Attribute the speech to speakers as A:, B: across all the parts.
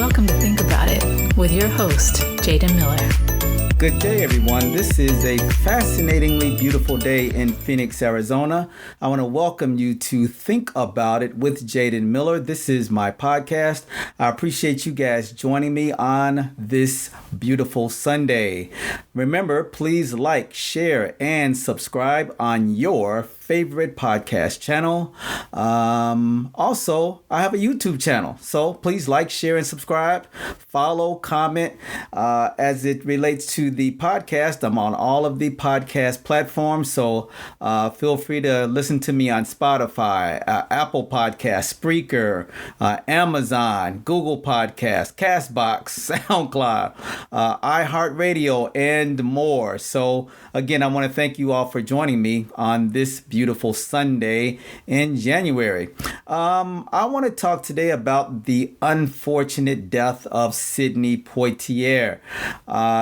A: Welcome to Think About It with your host, Jaden Miller.
B: Good day, everyone. This is a fascinatingly beautiful day in Phoenix, Arizona. I want to welcome you to Think About It with Jaden Miller. This is my podcast. I appreciate you guys joining me on this beautiful Sunday. Remember, please like, share, and subscribe on your favorite podcast channel. Also, I have a YouTube channel, so please like, share, and subscribe. Follow, comment. As it relates to the podcast, I'm on all of the podcast platforms, so feel free to listen to me on Spotify, Apple Podcasts, Spreaker, Amazon, Google Podcasts, Castbox, SoundCloud, iHeartRadio, and more. So again, I want to thank you all for joining me on this beautiful Sunday in January. I want to talk today about the unfortunate death of Sidney Poitier.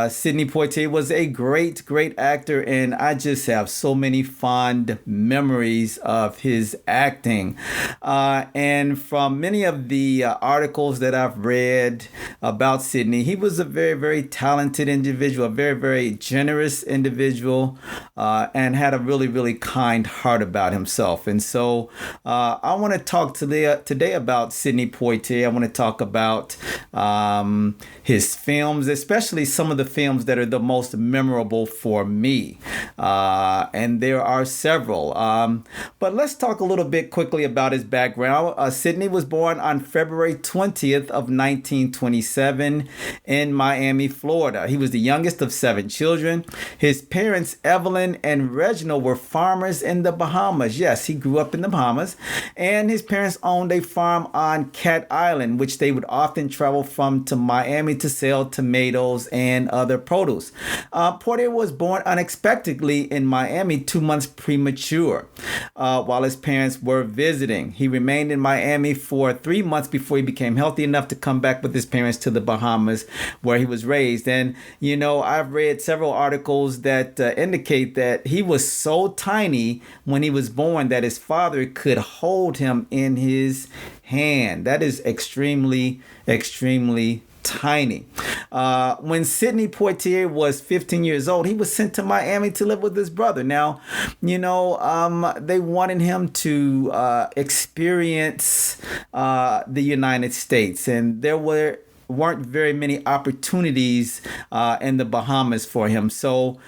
B: Sidney Poitier was a great actor, and I just have so many fond memories of his acting. And from many of the articles that I've read about Sidney, he was a very talented individual, a very generous individual, and had a really kind heart about himself. And so I want to talk today about Sidney Poitier. I want to talk about his films, especially some of the films that are the most memorable for me. And there are several. But let's talk a little bit quickly about his background. Sidney was born on February 20th of 1927 in Miami, Florida. He was the youngest of 7 children. His parents, Evelyn and Reginald, were farmers in the Bahamas. Yes, he grew up in the Bahamas. And his parents owned a farm on Cat Island, which they would often travel from to Miami to sell tomatoes and other produce. Poitier was born unexpectedly in Miami 2 months premature while his parents were visiting. He remained in Miami for 3 months before he became healthy enough to come back with his parents to the Bahamas, where he was raised. And, you know, I've read several articles that indicate that he was so tiny when he was born that his father could hold him in his hand. That is extremely tiny. When Sidney Poitier was 15 years old, he was sent to Miami to live with his brother. Now, you know, they wanted him to experience the United States, and there weren't very many opportunities in the Bahamas for him. So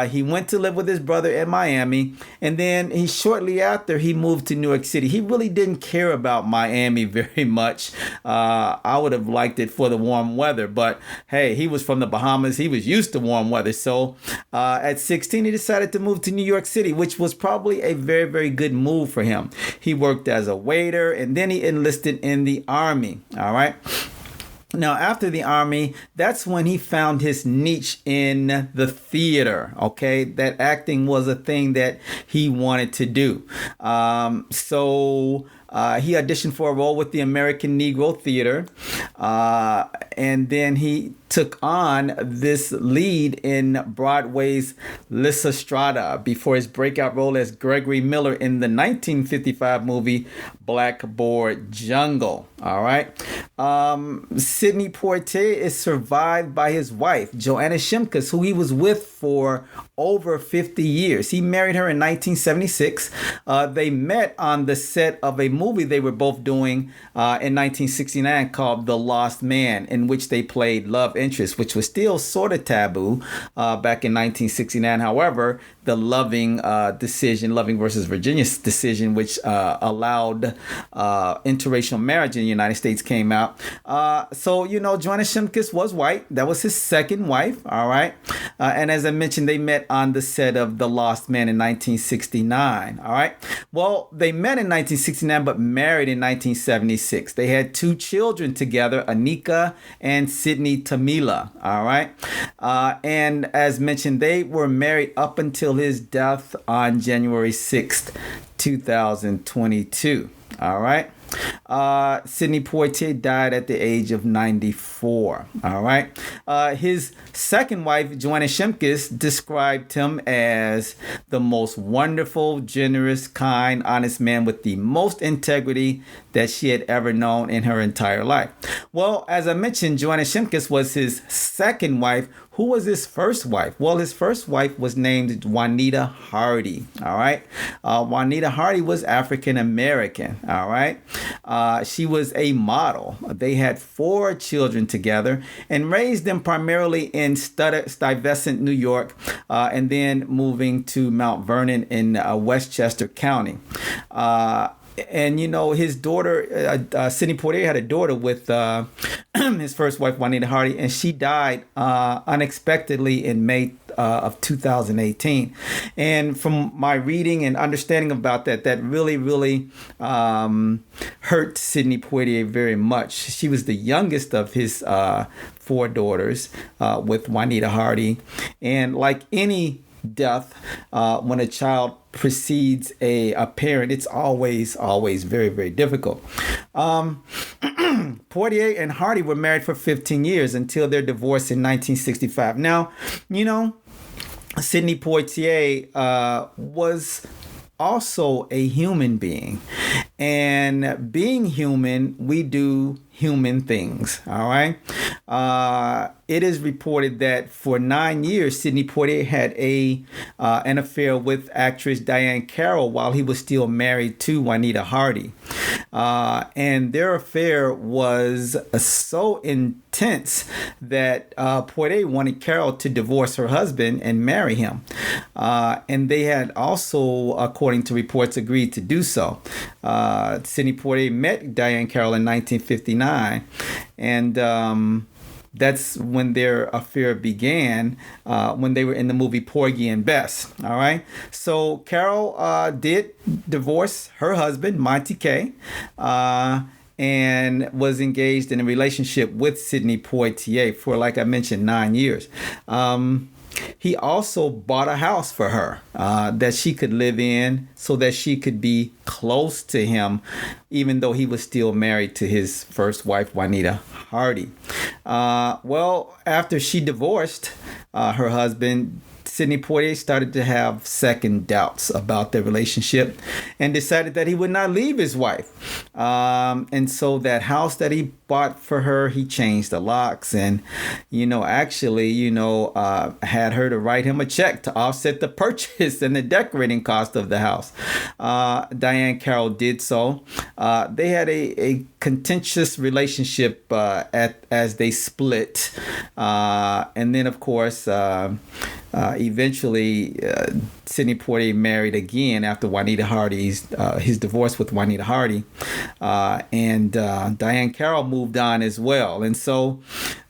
B: he went to live with his brother in Miami, and then shortly after he moved to New York City. He really didn't care about Miami very much. I would have liked it for the warm weather, but hey, he was from the Bahamas. He was used to warm weather. So at 16, he decided to move to New York City, which was probably a very good move for him. He worked as a waiter, and then he enlisted in the Army. All right. Now, after the Army, that's when he found his niche in the theater, okay? That acting was a thing that he wanted to do. So he auditioned for a role with the American Negro Theater, and then he took on this lead in Broadway's Lysistrata before his breakout role as Gregory Miller in the 1955 movie Blackboard Jungle. All right. Sidney Poitier is survived by his wife, Joanna Shimkus, who he was with for over 50 years. He married her in 1976. They met on the set of a movie they were both doing in 1969 called The Lost Man, in which they played love interest, which was still sort of taboo back in 1969. However, the Loving versus Virginia decision, which allowed interracial marriage in the United States, came out. So, you know, Joanna Shimkus was white. That was his second wife. All right. And as I mentioned, they met on the set of The Lost Man in 1969. All right. Well, they met in 1969, but married in 1976. They had 2 children together, Anika and Sidney Tamila. All right. And as mentioned, they were married up until his death on January 6th, 2022. All right. Sidney Poitier died at the age of 94. All right. His second wife, Joanna Shimkus, described him as the most wonderful, generous, kind, honest man with the most integrity that she had ever known in her entire life. Well, as I mentioned, Joanna Shimkus was his second wife. Who was his first wife? Well, his first wife was named Juanita Hardy. All right. Juanita Hardy was African American. All right. She was a model. They had 4 children together and raised them primarily in Stuyvesant, New York, and then moving to Mount Vernon in Westchester County. And, his daughter, Sidney Poitier, had a daughter with his first wife, Juanita Hardy, and she died unexpectedly in May of 2018. And from my reading and understanding about that really, really hurt Sidney Poitier very much. She was the youngest of his 4 daughters with Juanita Hardy. And like any death, when a child precedes a parent, it's always very, very difficult. Poitier and Hardy were married for 15 years until their divorce in 1965. Now, Sidney Poitier was also a human being. And being human, we do human things. All right. It is reported that for 9 years, Sidney Poitier had an affair with actress Diane Carroll while he was still married to Juanita Hardy. And their affair was so intense that Poitier wanted Carroll to divorce her husband and marry him. And they had also, according to reports, agreed to do so. Sidney Poitier met Diane Carroll in 1959. And that's when their affair began, when they were in the movie Porgy and Bess. All right. So Carol did divorce her husband, Monty Kay, and was engaged in a relationship with Sidney Poitier for, like I mentioned, 9 years. He also bought a house for her that she could live in so that she could be close to him, even though he was still married to his first wife, Juanita Hardy. Well, after she divorced her husband, Sidney Poitier started to have second doubts about their relationship and decided that he would not leave his wife. And so that house that he bought for her, he changed the locks and, had her to write him a check to offset the purchase and the decorating cost of the house. Diane Carroll did so. They had a contentious relationship as they split. And then, of course, eventually, Sidney Poitier married again after Juanita Hardy's his divorce with Juanita Hardy, and Diane Carroll moved on as well. And so,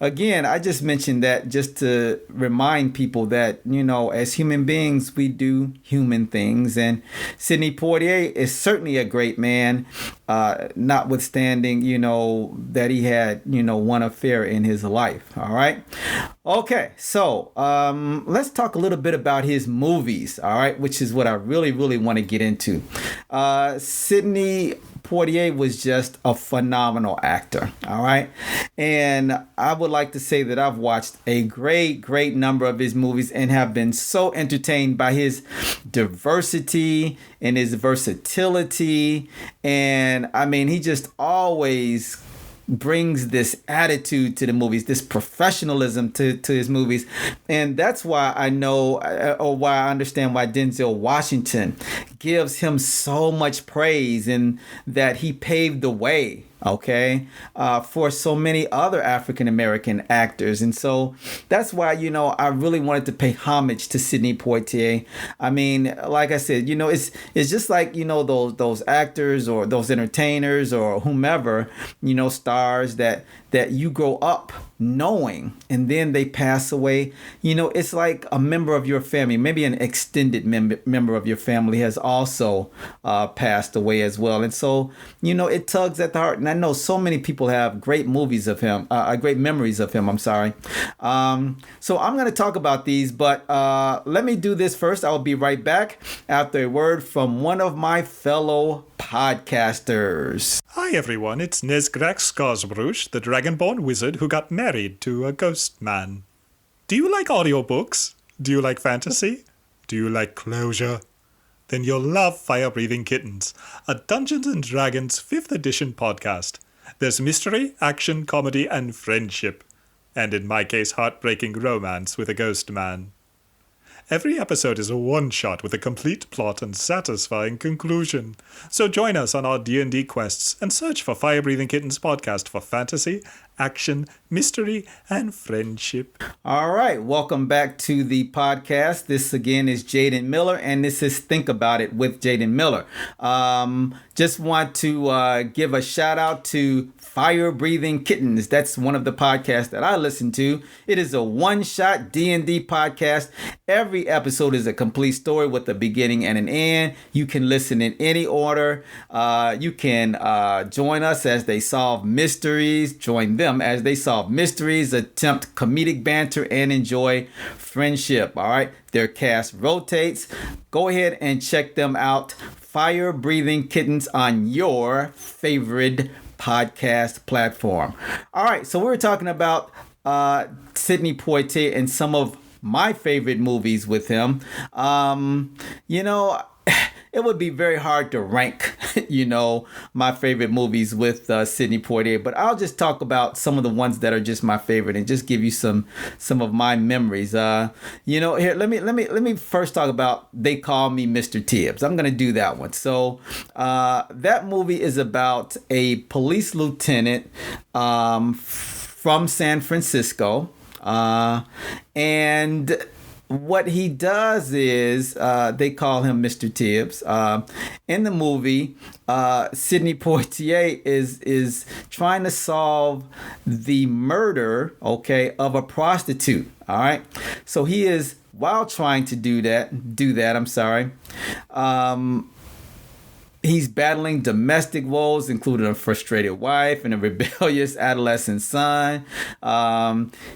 B: again, I just mentioned that just to remind people that as human beings, we do human things. And Sidney Poitier is certainly a great man, notwithstanding that he had one affair in his life. All right. Okay, so let's talk a little bit about his movies, all right, which is what I really, really want to get into. Sidney Poitier was just a phenomenal actor, all right? And I would like to say that I've watched a great number of his movies and have been so entertained by his diversity and his versatility. And I mean, he just always brings this attitude to the movies, this professionalism to his movies. And that's why I know, or why I understand why Denzel Washington gives him so much praise, and that he paved the way, for so many other African-American actors. And so that's why, I really wanted to pay homage to Sidney Poitier. I mean, like I said, it's just like, those actors or those entertainers or whomever, stars that you grow up knowing, and then they pass away. It's like a member of your family, maybe an extended member of your family has also passed away as well. And so, it tugs at the heart. And I know so many people have great movies of him, great memories of him. I'm sorry. So I'm going to talk about these, but let me do this first. I'll be right back after a word from one of my fellow podcasters.
C: Hi everyone, it's Nesgrek Skarsbruch, the Dragonborn wizard who got married to a ghost man. Do you like audiobooks? Do you like fantasy? Do you like closure? Then you'll love Fire Breathing Kittens, a Dungeons & Dragons 5th edition podcast. There's mystery, action, comedy, and friendship. And in my case, heartbreaking romance with a ghost man. Every episode is a one-shot with a complete plot and satisfying conclusion. So join us on our D&D quests and search for Fire Breathing Kittens podcast for fantasy, action, mystery, and friendship.
B: All right, welcome back to the podcast. This again is Jaden Miller, and this is Think About It with Jaden Miller. Just want to give a shout out to Fire Breathing Kittens. That's one of the podcasts that I listen to. It is a one-shot D&D podcast. Every episode is a complete story with a beginning and an end. You can listen in any order. You can join us as they solve mysteries. Join them as they solve mysteries, attempt comedic banter, and enjoy friendship. All right, their cast rotates. Go ahead and check them out. Fire Breathing Kittens on your favorite podcast platform. All right, so we were talking about Sidney Poitier and some of my favorite movies with him. It would be very hard to rank, my favorite movies with Sidney Poitier, but I'll just talk about some of the ones that are just my favorite and just give you some of my memories. Here, let me first talk about They Call Me Mr. Tibbs. I'm gonna do that one. So that movie is about a police lieutenant from San Francisco, and what he does is they call him Mr. Tibbs. In the movie, Sidney Poitier is trying to solve the murder, of a prostitute. All right. So he is, while trying to do that, he's battling domestic woes, including a frustrated wife and a rebellious adolescent son.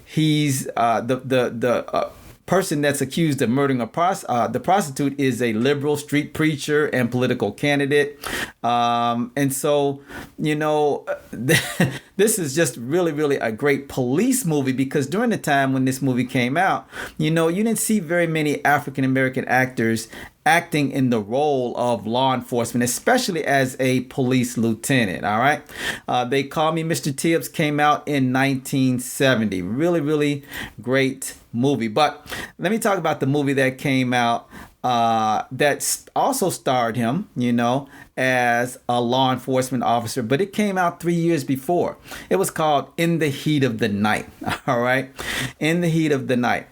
B: He's the person that's accused of murdering the prostitute is a liberal street preacher and political candidate. And so, this is just really, really a great police movie, because during the time when this movie came out, you didn't see very many African-American actors acting in the role of law enforcement, especially as a police lieutenant. All right. They Call Me Mr. Tibbs came out in 1970. Really, really great movie. But let me talk about the movie that came out that also starred him, as a law enforcement officer, but it came out 3 years before. It was called In the Heat of the Night. All right. In the Heat of the Night.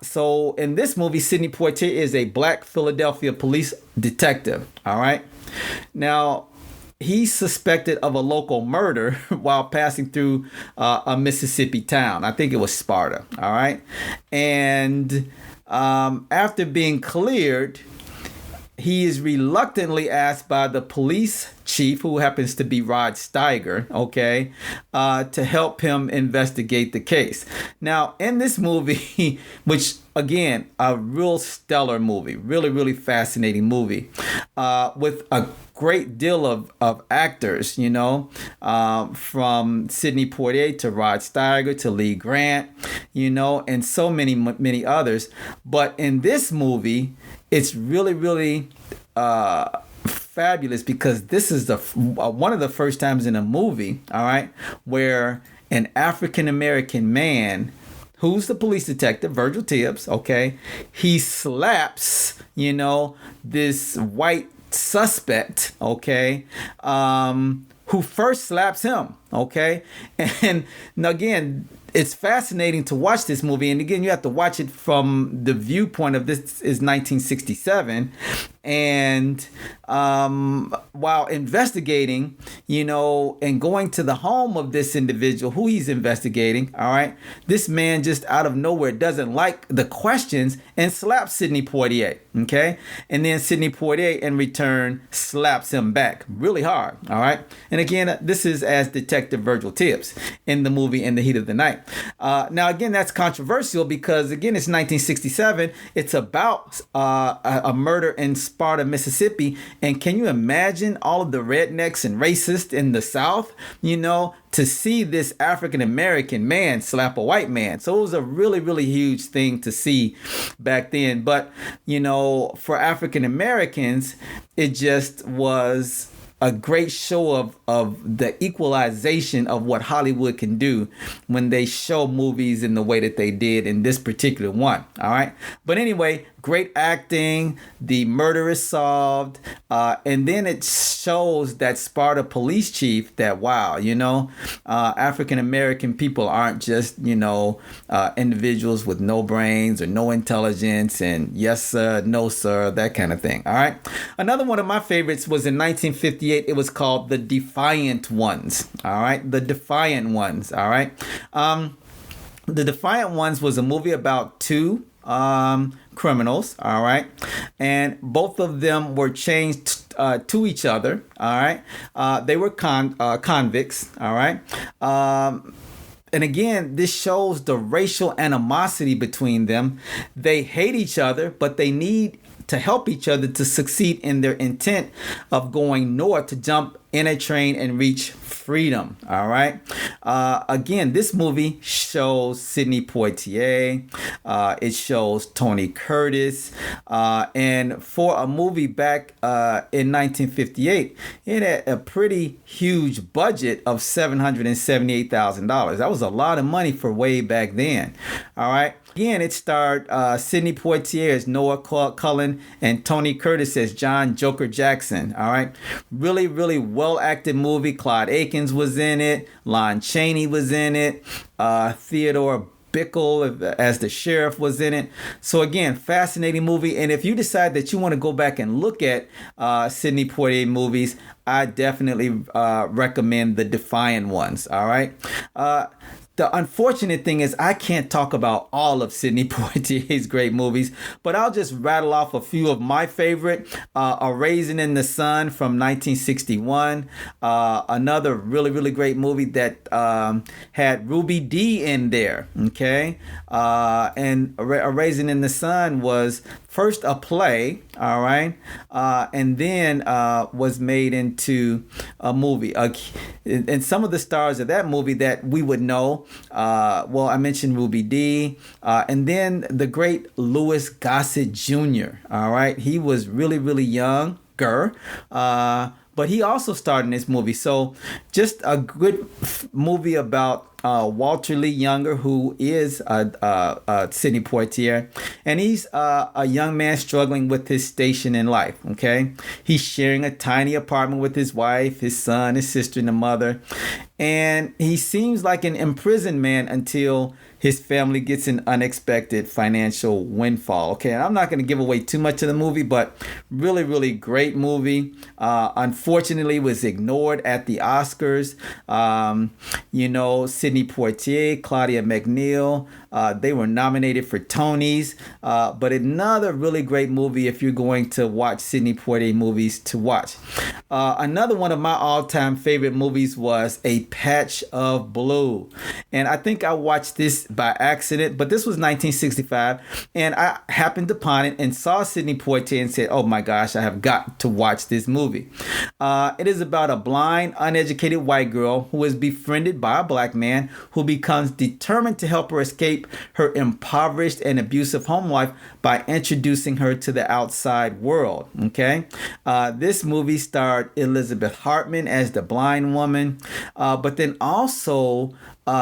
B: So in this movie, Sidney Poitier is a black Philadelphia police detective. All right. Now, he's suspected of a local murder while passing through a Mississippi town. I think it was Sparta. All right. And after being cleared, he is reluctantly asked by the police chief, who happens to be Rod Steiger, to help him investigate the case. Now, in this movie, which again, a real stellar movie, really, really fascinating movie, with a great deal of actors, from Sidney Poitier to Rod Steiger to Lee Grant, and so many others. But in this movie, it's really, really fabulous, because this is one of the first times in a movie, all right, where an African-American man, who's the police detective, Virgil Tibbs, he slaps, this white suspect, who first slaps him, and again, it's fascinating to watch this movie, and again, you have to watch it from the viewpoint of this is 1967, and while investigating, and going to the home of this individual who he's investigating, all right, this man just out of nowhere doesn't like the questions and slaps Sidney Poitier, and then Sidney Poitier in return slaps him back really hard, all right, and again, this is as Detective Virgil Tibbs in the movie In the Heat of the Night. Now, again, that's controversial because, again, it's 1967. It's about a murder in Sparta. Sparta, Mississippi. And can you imagine all of the rednecks and racists in the South, to see this African American man slap a white man? So it was a really, really huge thing to see back then. But, for African Americans, it just was a great show of the equalization of what Hollywood can do when they show movies in the way that they did in this particular one. All right. But anyway, great acting. The murder is solved. And then it shows that Sparta police chief that, wow, African-American people aren't just, individuals with no brains or no intelligence and yes, sir, no, sir, that kind of thing. All right. Another one of my favorites was in 1958. It was called The Defiant Ones. All right. The Defiant Ones. All right. The Defiant Ones was a movie about two criminals, all right, and both of them were changed to each other, all right. They were convicts, all right. And again, this shows the racial animosity between them. They hate each other, but they need to help each other to succeed in their intent of going north to jump in a train and reach freedom. All right. Again, this movie shows Sidney Poitier. It shows Tony Curtis. And for a movie back in 1958, it had a pretty huge budget of $778,000. That was a lot of money for way back then. All right. Again, it starred Sidney Poitier as Noah Cullen and Tony Curtis as John Joker Jackson. All right. Really, really well-acted movie. Clyde Akins was in it. Lon Chaney was in it. Theodore Bickle as the sheriff was in it. So again, fascinating movie. And if you decide that you want to go back and look at Sidney Poitier movies, I definitely recommend The Defiant Ones. All right. The unfortunate thing is I can't talk about all of Sidney Poitier's great movies, but I'll just rattle off a few of my favorite. A Raisin in the Sun from 1961. Another really, really great movie that had Ruby Dee in there. Okay. And A Raisin in the Sun was first a play, all right, and then was made into a movie. And some of the stars of that movie that we would know, well, I mentioned Ruby Dee, and then the great Louis Gossett Jr., all right? He was really, really younger, but he also starred in this movie. So just a good movie about Walter Lee Younger, who is Sidney Poitier, and he's a young man struggling with his station in life. Okay, he's sharing a tiny apartment with his wife, his son, his sister, and the mother, and he seems like an imprisoned man until his family gets an unexpected financial windfall. Okay, and I'm not going to give away too much of the movie, but really, really great movie. Unfortunately, was ignored at the Oscars. Sidney Poitier, Claudia McNeil, they were nominated for Tonys. But another really great movie if you're going to watch Sidney Poitier movies to watch. Another one of my all-time favorite movies was A Patch of Blue. And I think I watched this by accident, but this was 1965, and I happened upon it and saw Sidney Poitier and said, oh my gosh, I have got to watch this movie. It is about a blind, uneducated white girl who is befriended by a black man who becomes determined to help her escape her impoverished and abusive home life by introducing her to the outside world. Okay, this movie starred Elizabeth Hartman as the blind woman, but then also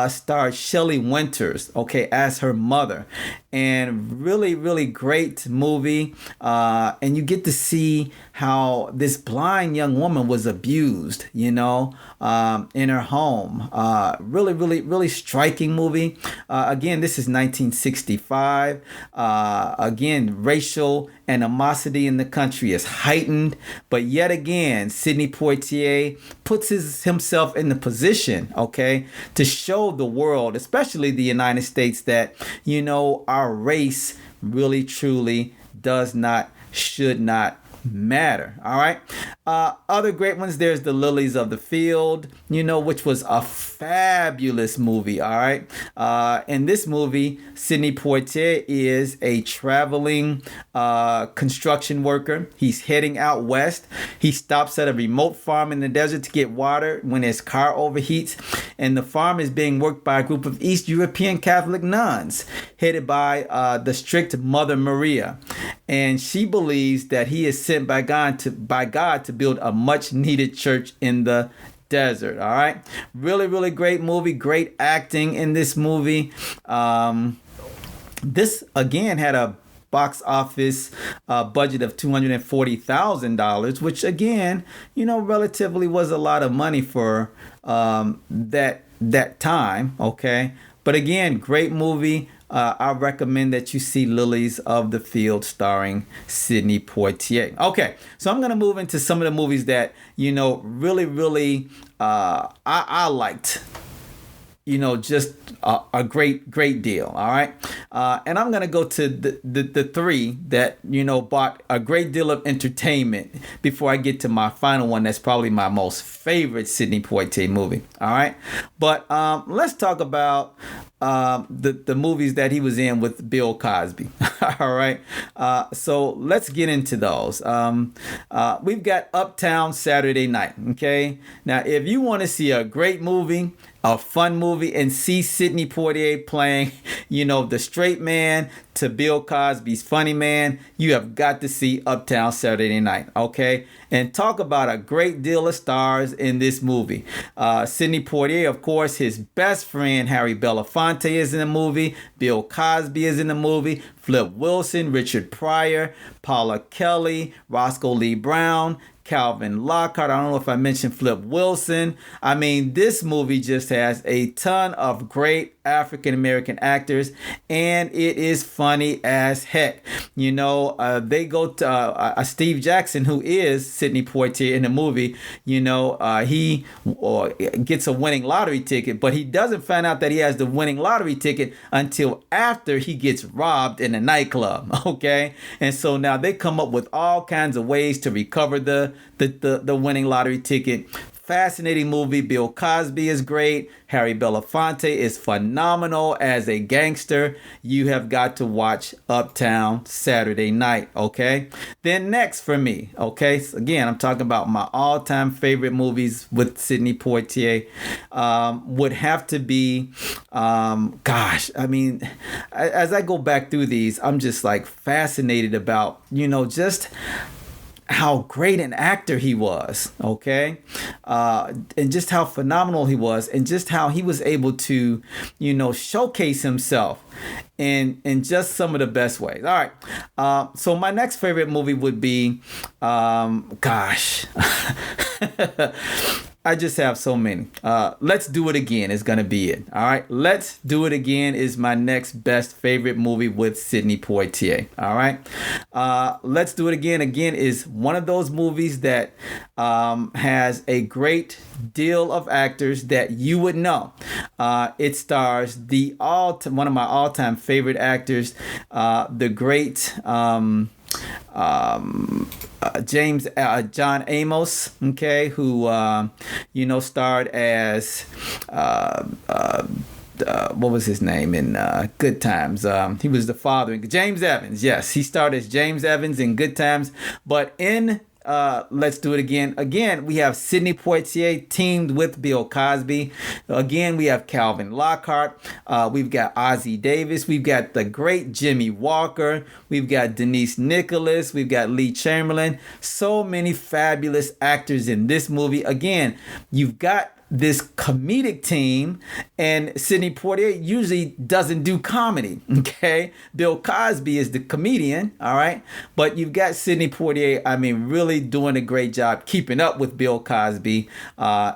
B: starred Shelley Winters, okay, as her mother. And really, really great movie. And you get to see how this blind young woman was abused, in her home. Really, really, really striking movie. Again, this is 1965. Again, racial animosity in the country is heightened. But yet again, Sidney Poitier puts himself in the position, okay, to show the world, especially the United States, that, our race really, truly does not, should not matter. All right. Other great ones, there's The Lilies of the Field, which was a fabulous movie. All right. In this movie, Sidney Poitier is a traveling construction worker. He's heading out west. He stops at a remote farm in the desert to get water when his car overheats, and the farm is being worked by a group of East European Catholic nuns headed by the strict Mother Maria. And she believes that he is sent by God to build a much needed church in the desert. All right. Really, really great movie. Great acting in this movie. This again had a box office budget of $240,000, which again, relatively was a lot of money for that time. Okay. But again, great movie. I recommend that you see Lilies of the Field starring Sidney Poitier. Okay, so I'm going to move into some of the movies that, really, really I liked. Just a great deal. All right. And I'm going to go to the three that, brought a great deal of entertainment before I get to my final one. That's probably my most favorite Sidney Poitier movie. All right. But let's talk about the movies that he was in with Bill Cosby. All right. So let's get into those. We've got Uptown Saturday Night. Okay. Now, if you want to see a great movie, a fun movie, and see Sidney Poitier playing, the straight man to Bill Cosby's funny man, you have got to see Uptown Saturday Night, okay? And talk about a great deal of stars in this movie. Sidney Poitier, of course, his best friend, Harry Belafonte, is in the movie. Bill Cosby is in the movie. Flip Wilson, Richard Pryor, Paula Kelly, Roscoe Lee Brown, Calvin Lockhart. I don't know if I mentioned Flip Wilson. I mean, this movie just has a ton of great African-American actors, and it is funny as heck. They go to Steve Jackson, who is Sidney Poitier in the movie. He gets a winning lottery ticket, but he doesn't find out that he has the winning lottery ticket until after he gets robbed in a nightclub. Okay. And so now they come up with all kinds of ways to recover the winning lottery ticket. Fascinating movie. Bill Cosby is great. Harry Belafonte is phenomenal as a gangster. You have got to watch Uptown Saturday Night, okay? Then next for me, okay? So again, I'm talking about my all-time favorite movies with Sidney Poitier. Would have to be, as I go back through these, I'm just like fascinated about, just how great an actor he was, okay? And just how phenomenal he was, and just how he was able to, showcase himself in just some of the best ways. All right. So my next favorite movie would be, I just have so many. Let's Do It Again is going to be it. All right. Let's Do It Again is my next best favorite movie with Sidney Poitier. All right. Let's Do It Again. Again, is one of those movies that has a great deal of actors that you would know. It stars one of my all-time favorite actors, the great John Amos, okay, who starred as what was his name in Good Times? He was the father in James Evans. Yes, he starred as James Evans in Good Times, but in Let's Do It Again. Again, we have Sidney Poitier teamed with Bill Cosby. Again, we have Calvin Lockhart. We've got Ozzie Davis. We've got the great Jimmy Walker. We've got Denise Nicholas. We've got Lee Chamberlain. So many fabulous actors in this movie. Again, you've got this comedic team, and Sidney Poitier usually doesn't do comedy, okay? Bill Cosby is the comedian, all right? But you've got Sidney Poitier, really doing a great job keeping up with Bill Cosby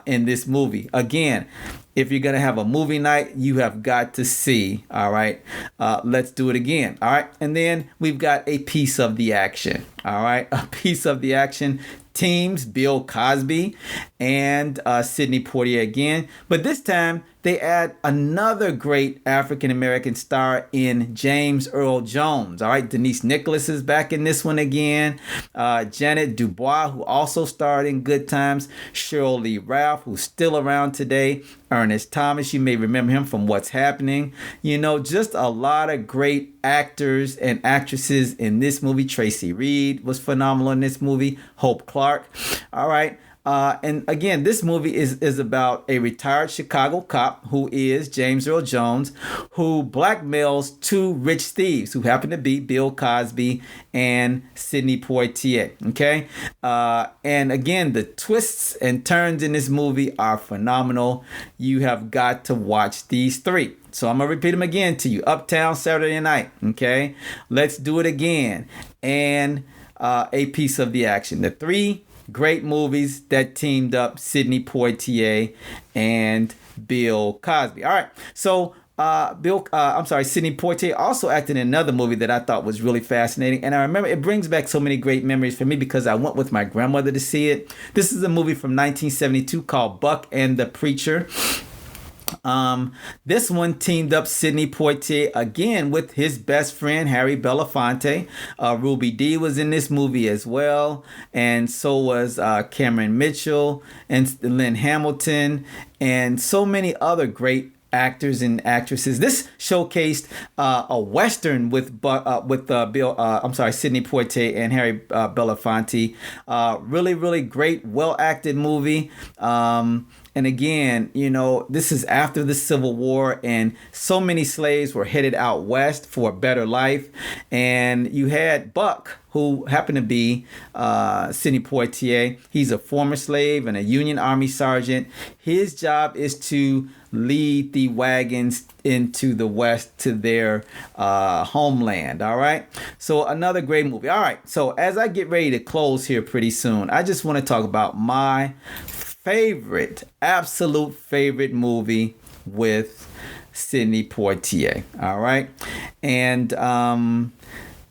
B: in this movie. Again, if you're going to have a movie night, you have got to see, all right, Let's Do It Again, all right? And then we've got A Piece of the Action, all right? A Piece of the Action teams Bill Cosby and Sidney Poitier again. But this time, they add another great African-American star in James Earl Jones. All right, Denise Nicholas is back in this one again. Janet Dubois, who also starred in Good Times. Cheryl Lee Ralph, who's still around today. Ernest Thomas, you may remember him from What's Happening. Just a lot of great actors and actresses in this movie. Tracy Reed was phenomenal in this movie. Hope Clark. All right. And again, this movie is about a retired Chicago cop who is James Earl Jones, who blackmails two rich thieves who happen to be Bill Cosby and Sidney Poitier. Okay. And again, the twists and turns in this movie are phenomenal. You have got to watch these three. So I'm going to repeat them again to you. Uptown Saturday Night. Okay. Let's Do It Again. And A Piece of the Action. The three great movies that teamed up Sidney Poitier and Bill Cosby. All right. So Sidney Poitier also acted in another movie that I thought was really fascinating. And I remember it brings back so many great memories for me because I went with my grandmother to see it. This is a movie from 1972 called Buck and the Preacher. This one teamed up Sidney Poitier again with his best friend Harry Belafonte. Ruby Dee was in this movie as well, and so was Cameron Mitchell and Lynn Hamilton, and so many other great actors and actresses. This showcased a Western with Sidney Poitier and Harry Belafonte. Really, really great, well acted movie. And again, this is after the Civil War, and so many slaves were headed out west for a better life. And you had Buck, who happened to be Sidney Poitier. He's a former slave and a Union Army sergeant. His job is to lead the wagons into the West to their homeland. All right. So another great movie. All right. So as I get ready to close here pretty soon, I just want to talk about my absolute favorite movie with Sidney Poitier. All right. And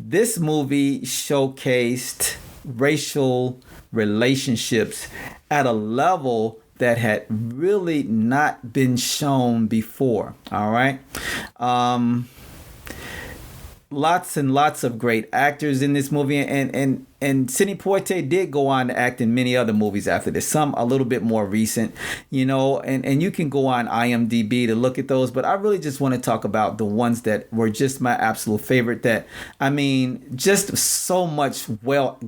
B: this movie showcased racial relationships at a level that had really not been shown before. All right. Lots and lots of great actors in this movie, and Sidney Poitier did go on to act in many other movies after this, some a little bit more recent, and you can go on IMDb to look at those, but I really just want to talk about the ones that were just my absolute favorite, just so much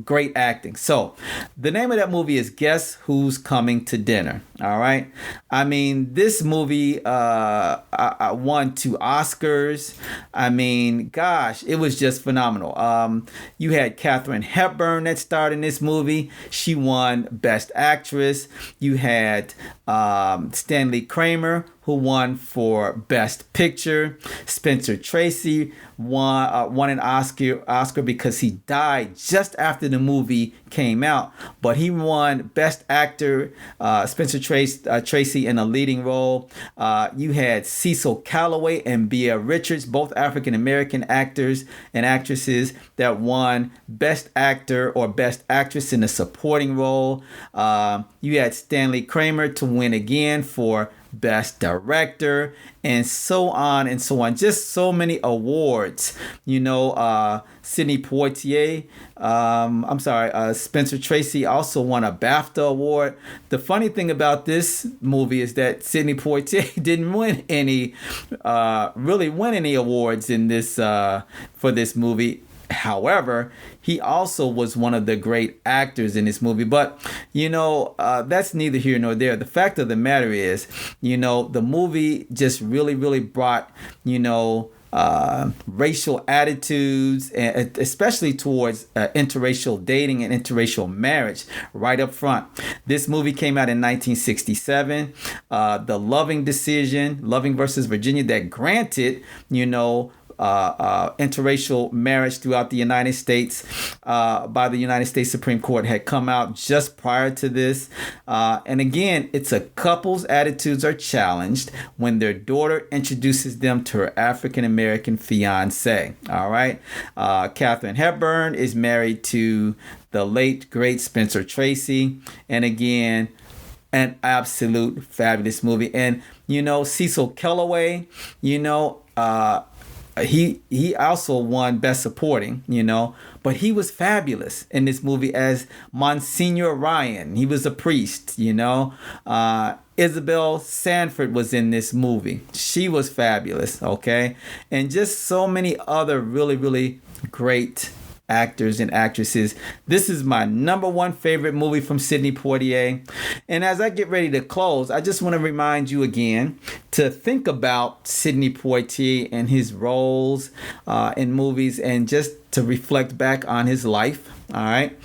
B: great acting. So the name of that movie is Guess Who's Coming to Dinner. All right. This movie I won 2 Oscars. Gosh, it was just phenomenal. You had Katharine Hepburn that starred in this movie. She won Best Actress. You had Stanley Kramer, who won for Best Picture. Spencer Tracy won an Oscar because he died just after the movie came out, but he won Best Actor. Spencer Tracy in a leading role. You had Cecil Calloway and Bea Richards, both African American actors and actresses, that won Best Actor or Best Actress in a supporting role. You had Stanley Kramer to win again for Best Director, and so on and so on. Just so many awards. Sidney Poitier, Spencer Tracy also won a BAFTA award. The funny thing about this movie is that Sidney Poitier didn't win any awards in this for this movie. However, he also was one of the great actors in this movie. But, that's neither here nor there. The fact of the matter is, the movie just really, really brought, racial attitudes, especially towards interracial dating and interracial marriage right up front. This movie came out in 1967. The Loving decision, Loving versus Virginia, that granted, interracial marriage throughout the United States by the United States Supreme Court had come out just prior to this. And again, it's a couple's attitudes are challenged when their daughter introduces them to her African American fiance. All right. Katharine Hepburn is married to the late, great Spencer Tracy. And again, an absolute fabulous movie. And, Cecil Kellaway, he also won Best Supporting, but he was fabulous in this movie as Monsignor Ryan. He was a priest, Isabel Sanford was in this movie. She was fabulous, okay? And just so many other really, really great actors and actresses. This is my number one favorite movie from Sidney Poitier. And as I get ready to close, I just want to remind you again to think about Sidney Poitier and his roles in movies, and just to reflect back on his life. All right.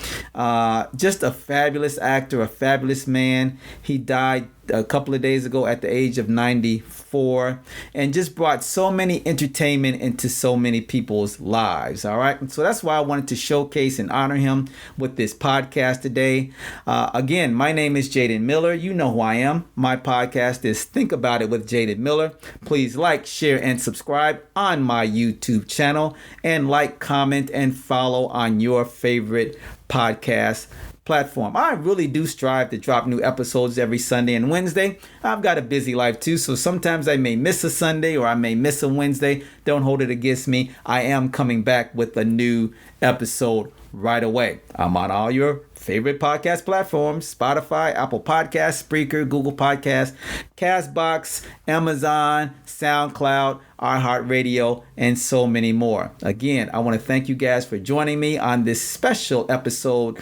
B: Just a fabulous actor, a fabulous man. He died a couple of days ago at the age of 94, and just brought so many entertainment into so many people's lives. All right. And so that's why I wanted to showcase and honor him with this podcast today. Again, my name is Jaden Miller. You know who I am. My podcast is Think About It with Jaden Miller. Please like, share, and subscribe on my YouTube channel, and like, comment, and follow on your favorite podcast platform. I really do strive to drop new episodes every Sunday and Wednesday. I've got a busy life too, so sometimes I may miss a Sunday or I may miss a Wednesday. Don't hold it against me. I am coming back with a new episode right away. I'm on all your favorite podcast platforms: Spotify, Apple Podcasts, Spreaker, Google Podcasts, Castbox, Amazon, SoundCloud, iHeartRadio, and so many more. Again, I want to thank you guys for joining me on this special episode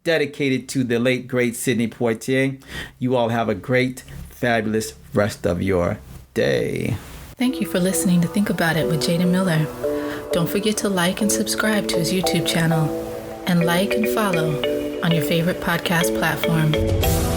B: dedicated to the late, great Sidney Poitier. You all have a great, fabulous rest of your day.
A: Thank you for listening to Think About It with Jaden Miller. Don't forget to like and subscribe to his YouTube channel, and like and follow on your favorite podcast platform.